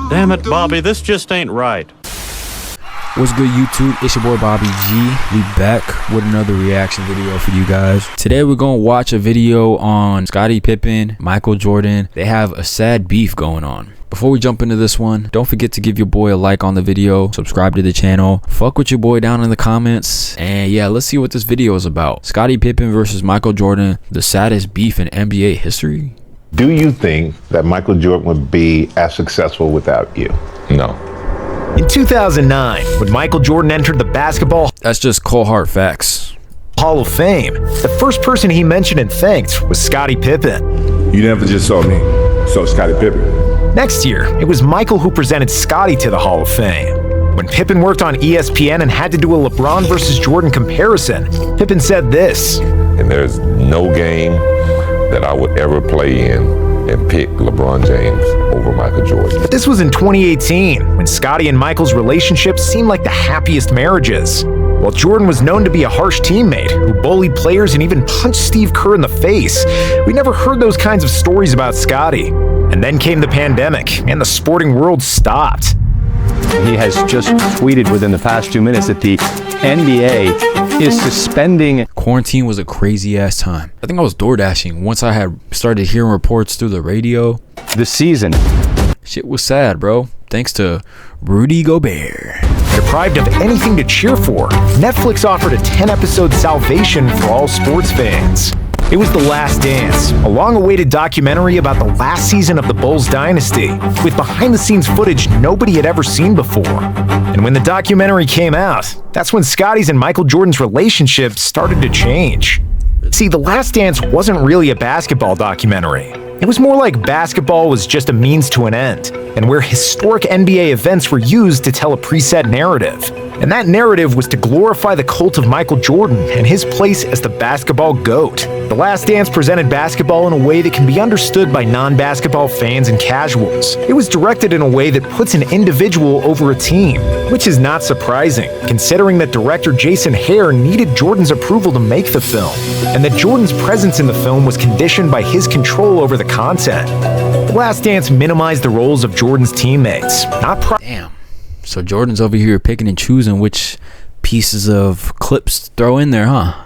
Damn it, Bobby, this just ain't right. What's good, YouTube? It's your boy Bobby G. We back with another reaction video for you guys. Today we're gonna watch a video on Scottie Pippen, Michael Jordan. They have a sad beef going on. Before we jump into this one, don't forget to give your boy a like on the video, subscribe to the channel, fuck with your boy down in the comments, and yeah, let's see what this video is about. Scottie Pippen versus Michael Jordan, the saddest beef in NBA history. Do you think that Michael Jordan would be as successful without you? No. In 2009, when Michael Jordan entered the Basketball That's just cold hard facts. Hall of Fame, the first person he mentioned and thanked was Scottie Pippen. You never just saw me, saw Scottie Pippen. Next year, it was Michael who presented Scottie to the Hall of Fame. When Pippen worked on ESPN and had to do a LeBron versus Jordan comparison, Pippen said this. And there's no game that I would ever play in and pick LeBron James over Michael Jordan. This was in 2018, when Scottie and Michael's relationship seemed like the happiest marriages. While Jordan was known to be a harsh teammate who bullied players and even punched Steve Kerr in the face, we never heard those kinds of stories about Scottie. And then came the pandemic, and the sporting world stopped. He has just tweeted within the past 2 minutes that the NBA is suspending. Quarantine was a crazy ass time. I think I was door dashing once I had started hearing reports through the radio. The season. Shit was sad, bro. Thanks to Rudy Gobert. Deprived of anything to cheer for, Netflix offered a 10-episode salvation for all sports fans. It was The Last Dance, a long-awaited documentary about the last season of the Bulls dynasty, with behind-the-scenes footage nobody had ever seen before. And when the documentary came out, that's when Scottie's and Michael Jordan's relationship started to change. See, The Last Dance wasn't really a basketball documentary. It was more like basketball was just a means to an end, and where historic NBA events were used to tell a preset narrative. And that narrative was to glorify the cult of Michael Jordan and his place as the basketball GOAT. The Last Dance presented basketball in a way that can be understood by non-basketball fans and casuals. It was directed in a way that puts an individual over a team, which is not surprising, considering that director Jason Hare needed Jordan's approval to make the film, and that Jordan's presence in the film was conditioned by his control over the content. The Last Dance minimized the roles of Jordan's teammates, Damn. So Jordan's over here picking and choosing which pieces of clips to throw in there, huh?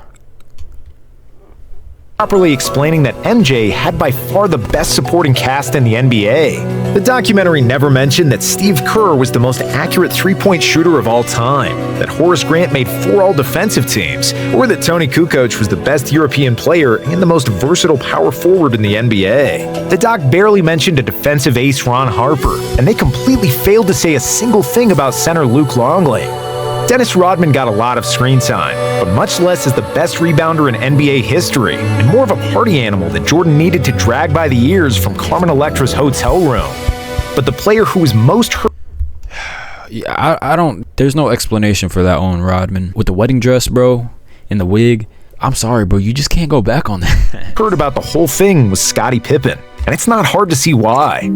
properly explaining that MJ had by far the best supporting cast in the NBA. The documentary never mentioned that Steve Kerr was the most accurate three-point shooter of all time, that Horace Grant made 4 all-defensive teams, or that Tony Kukoc was the best European player and the most versatile power forward in the NBA. The doc barely mentioned a defensive ace Ron Harper, and they completely failed to say a single thing about center Luke Longley. Dennis Rodman got a lot of screen time, but much less as the best rebounder in NBA history, and more of a party animal that Jordan needed to drag by the ears from Carmen Electra's hotel room. But the player who was most hurt... Yeah, I don't... There's no explanation for that on Rodman. With the wedding dress, bro, and the wig, I'm sorry, bro, you just can't go back on that. Heard about the whole thing was Scottie Pippen, and it's not hard to see why.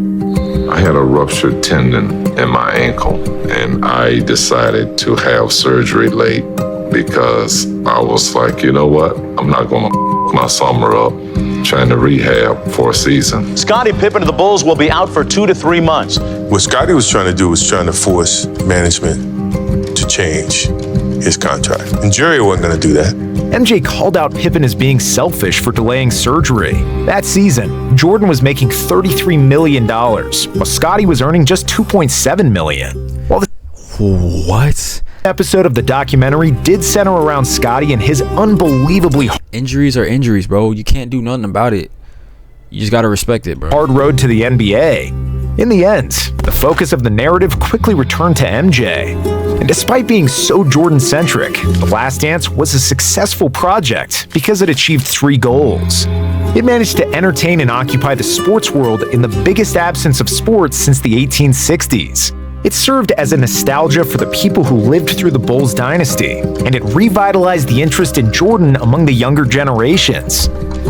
I had a ruptured tendon in my ankle, and I decided to have surgery late because I was like, you know what? I'm not gonna my summer up trying to rehab for a season. Scottie Pippen of the Bulls will be out for 2 to 3 months. What Scottie was trying to do was trying to force management to change his contract. And Jerry wasn't gonna do that. MJ called out Pippen as being selfish for delaying surgery. That season, Jordan was making $33 million, while Scottie was earning just $2.7 million. While the What? episode of the documentary did center around Scottie and his unbelievably Injuries are injuries, bro. You can't do nothing about it. You just gotta respect it, bro. hard road to the NBA. In the end, the focus of the narrative quickly returned to MJ. And despite being so Jordan-centric, The Last Dance was a successful project because it achieved 3 goals. It managed to entertain and occupy the sports world in the biggest absence of sports since the 1860s. It served as a nostalgia for the people who lived through the Bulls dynasty, and it revitalized the interest in Jordan among the younger generations.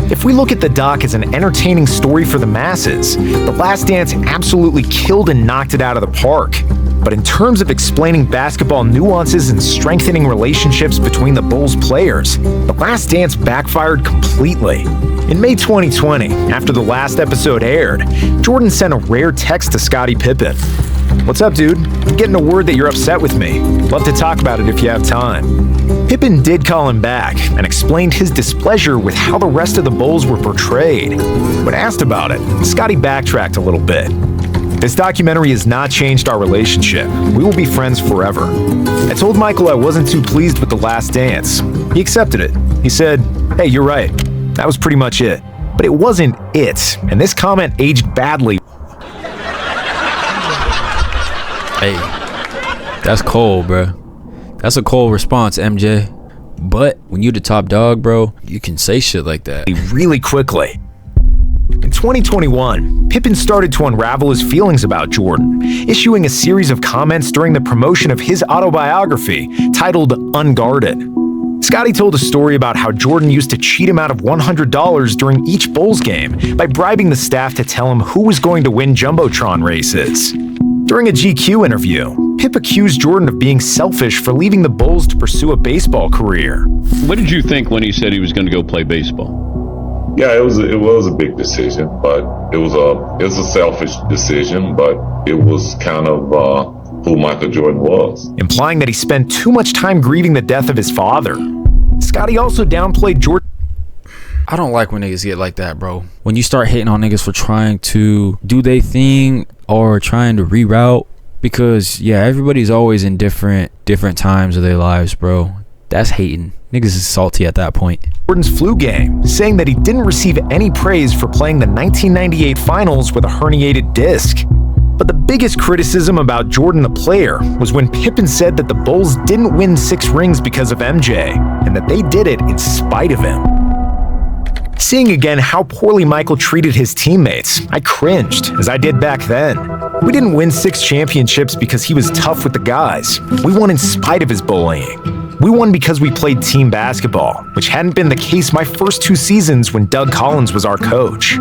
If we look at the doc as an entertaining story for the masses, The Last Dance absolutely killed and knocked it out of the park. But in terms of explaining basketball nuances and strengthening relationships between the Bulls players, The Last Dance backfired completely. In May 2020, after the last episode aired, Jordan sent a rare text to Scottie Pippen. "What's up, dude? Getting a word that you're upset with me. Love to talk about it if you have time." Pippen did call him back and explained his displeasure with how the rest of the Bulls were portrayed. When asked about it, Scottie backtracked a little bit. "This documentary has not changed our relationship. We will be friends forever. I told Michael I wasn't too pleased with The Last Dance. He accepted it. He said, 'Hey, you're right.' That was pretty much it. But it wasn't it, and this comment aged badly." Hey, that's cold, bro. That's a cold response, MJ. But when you the top dog, bro, you can say shit like that. Really quickly. In 2021, Pippen started to unravel his feelings about Jordan, issuing a series of comments during the promotion of his autobiography titled Unguarded. Scottie told a story about how Jordan used to cheat him out of $100 during each Bulls game by bribing the staff to tell him who was going to win Jumbotron races. During a GQ interview, Pip accused Jordan of being selfish for leaving the Bulls to pursue a baseball career. What did you think when he said he was going to go play baseball? Yeah, it was a big decision, but it was a selfish decision, but it was kind of who Michael Jordan was. Implying that he spent too much time grieving the death of his father. Scottie also downplayed Jordan. I don't like when niggas get like that, bro. When you start hating on niggas for trying to do their thing or trying to reroute, because yeah, everybody's always in different times of their lives, bro. That's hating. Niggas is salty at that point. Jordan's flu game, saying that he didn't receive any praise for playing the 1998 finals with a herniated disc. But the biggest criticism about Jordan the player was when Pippen said that the Bulls didn't win 6 rings because of MJ, and that they did it in spite of him. Seeing again how poorly Michael treated his teammates, I cringed, as I did back then. We didn't win 6 championships because he was tough with the guys. We won in spite of his bullying. We won because we played team basketball, which hadn't been the case my first 2 seasons when Doug Collins was our coach.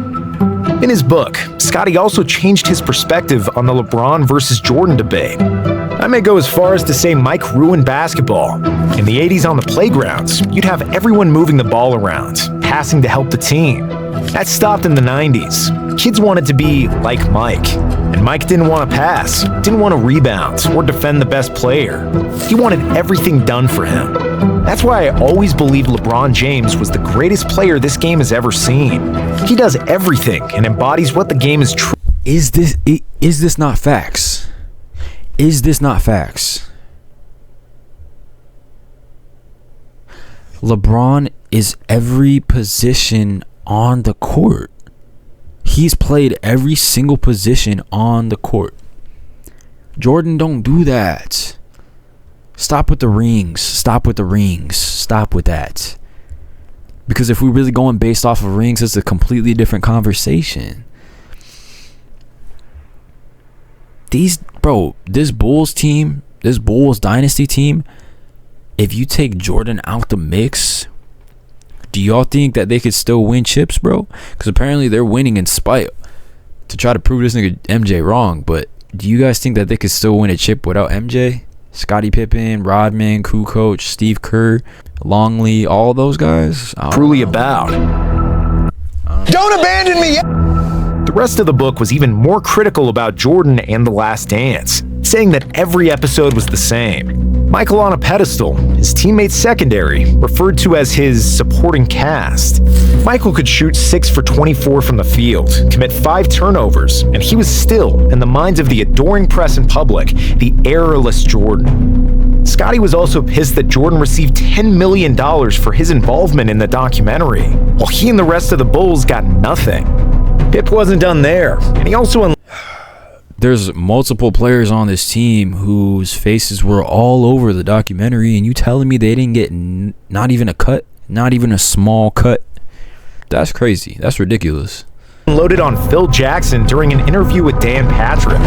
In his book, Scottie also changed his perspective on the LeBron versus Jordan debate. I may go as far as to say Mike ruined basketball. In the 80s on the playgrounds, you'd have everyone moving the ball around, passing to help the team. That stopped in the 90s. Kids wanted to be like Mike, and Mike didn't want to pass, didn't want to rebound, or defend the best player. He wanted everything done for him. That's why I always believed LeBron James was the greatest player this game has ever seen. He does everything and embodies what the game is true. Is this not facts? Is this not facts? LeBron is every position on the court. He's played every single position on the court. Jordan don't do that. Stop with the rings. Stop with the rings. Stop with that. Because if we're really going based off of rings, it's a completely different conversation. This Bulls team, this Bulls dynasty team, if you take Jordan out the mix, do y'all think that they could still win chips, bro? Because apparently they're winning in spite, to try to prove this nigga MJ wrong. But do you guys think that they could still win a chip without MJ? Scottie Pippen, Rodman, Kukoc, Steve Kerr, Longley, all those guys? Truly about. Don't abandon me yet! The rest of the book was even more critical about Jordan and The Last Dance, saying that every episode was the same. Michael on a pedestal, his teammates secondary, referred to as his supporting cast. Michael could shoot 6 for 24 from the field, commit 5 turnovers, and he was still, in the minds of the adoring press and public, the errorless Jordan. Scottie was also pissed that Jordan received $10 million for his involvement in the documentary, while he and the rest of the Bulls got nothing. Pip wasn't done there, and he also... There's multiple players on this team whose faces were all over the documentary, and you telling me they didn't get not even a cut? Not even a small cut? That's crazy. That's ridiculous. Loaded on Phil Jackson during an interview with Dan Patrick.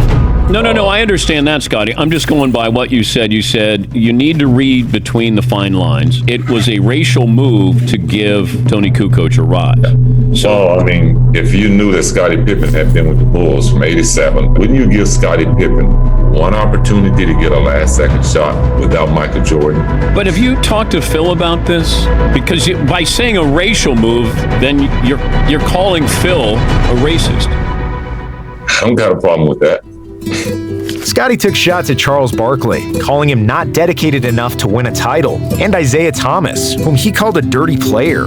No, I understand that, Scottie. I'm just going by what you said. You said you need to read between the fine lines. It was a racial move to give Tony Kukoc a rise. So, I mean, if you knew that Scottie Pippen had been with the Bulls from '87, wouldn't you give Scottie Pippen one opportunity to get a last-second shot without Michael Jordan. But have you talked to Phil about this? Because by saying a racial move, then you're calling Phil a racist. I don't got a problem with that. Scotty took shots at Charles Barkley, calling him not dedicated enough to win a title, and Isaiah Thomas, whom he called a dirty player.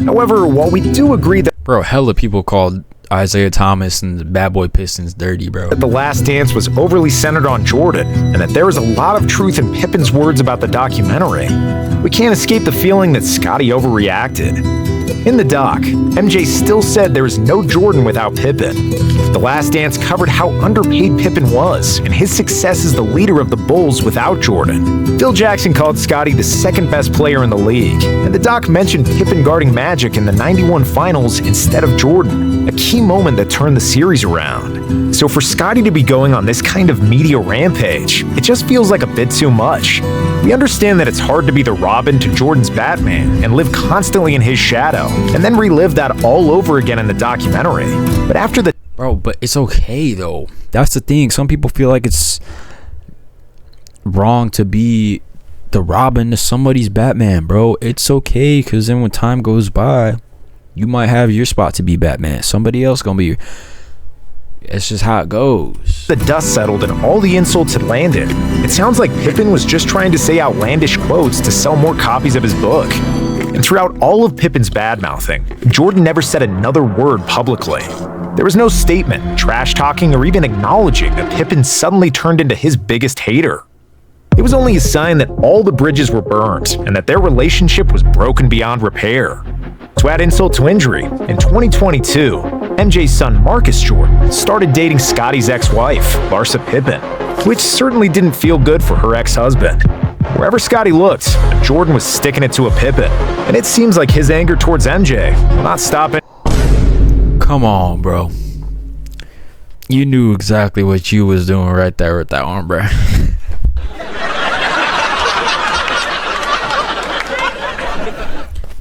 However, while we do agree that hella people called Isaiah Thomas and the Bad Boy Pistons dirty, bro. The Last Dance was overly centered on Jordan, and that there was a lot of truth in Pippen's words about the documentary, we can't escape the feeling that Scotty overreacted. In the doc, MJ still said there is no Jordan without Pippen. The Last Dance covered how underpaid Pippen was, and his success as the leader of the Bulls without Jordan. Phil Jackson called Scotty the second best player in the league, and the doc mentioned Pippen guarding Magic in the '91 finals instead of Jordan, a key moment that turned the series around. So for Scotty to be going on this kind of media rampage, it just feels like a bit too much. We understand that it's hard to be the Robin to Jordan's Batman and live constantly in his shadow, and then relive that all over again in the documentary. But after the but it's okay though. That's the thing. Some people feel like it's wrong to be the Robin to somebody's Batman, bro. It's okay, because then when time goes by, you might have your spot to be Batman. Somebody else gonna be. It's just how it goes. The dust settled and all the insults had landed. It sounds like Pippen was just trying to say outlandish quotes to sell more copies of his book. And throughout all of Pippen's bad-mouthing, Jordan never said another word publicly. There was no statement, trash-talking, or even acknowledging that Pippen suddenly turned into his biggest hater. It was only a sign that all the bridges were burned and that their relationship was broken beyond repair. To add insult to injury, in 2022, MJ's son Marcus Jordan started dating Scotty's ex-wife, Larsa Pippen, which certainly didn't feel good for her ex-husband. Wherever Scotty looked, Jordan was sticking it to a Pippen, and it seems like his anger towards MJ will not stop it. Come on, bro. You knew exactly what you was doing right there with that one, bro.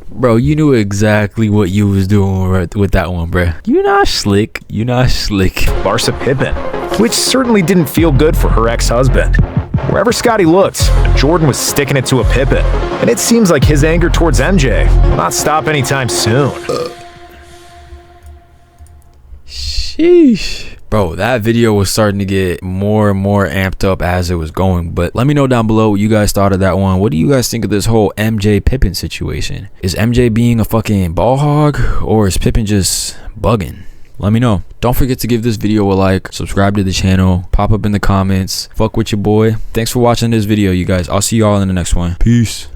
Bro, you knew exactly what you was doing right with that one, bro. You not slick. You not slick. Larsa Pippen, which certainly didn't feel good for her ex-husband. Wherever Scotty looked, Jordan was sticking it to a Pippen, and it seems like his anger towards MJ will not stop anytime soon. Sheesh. Bro, that video was starting to get more and more amped up as it was going. But let me know down below what you guys thought of that one. What do you guys think of this whole MJ Pippen situation? Is MJ being a fucking ball hog, or is Pippen just bugging? Let me know. Don't forget to give this video a like, subscribe to the channel, pop up in the comments, fuck with your boy. Thanks for watching this video, you guys. I'll see y'all in the next one. Peace.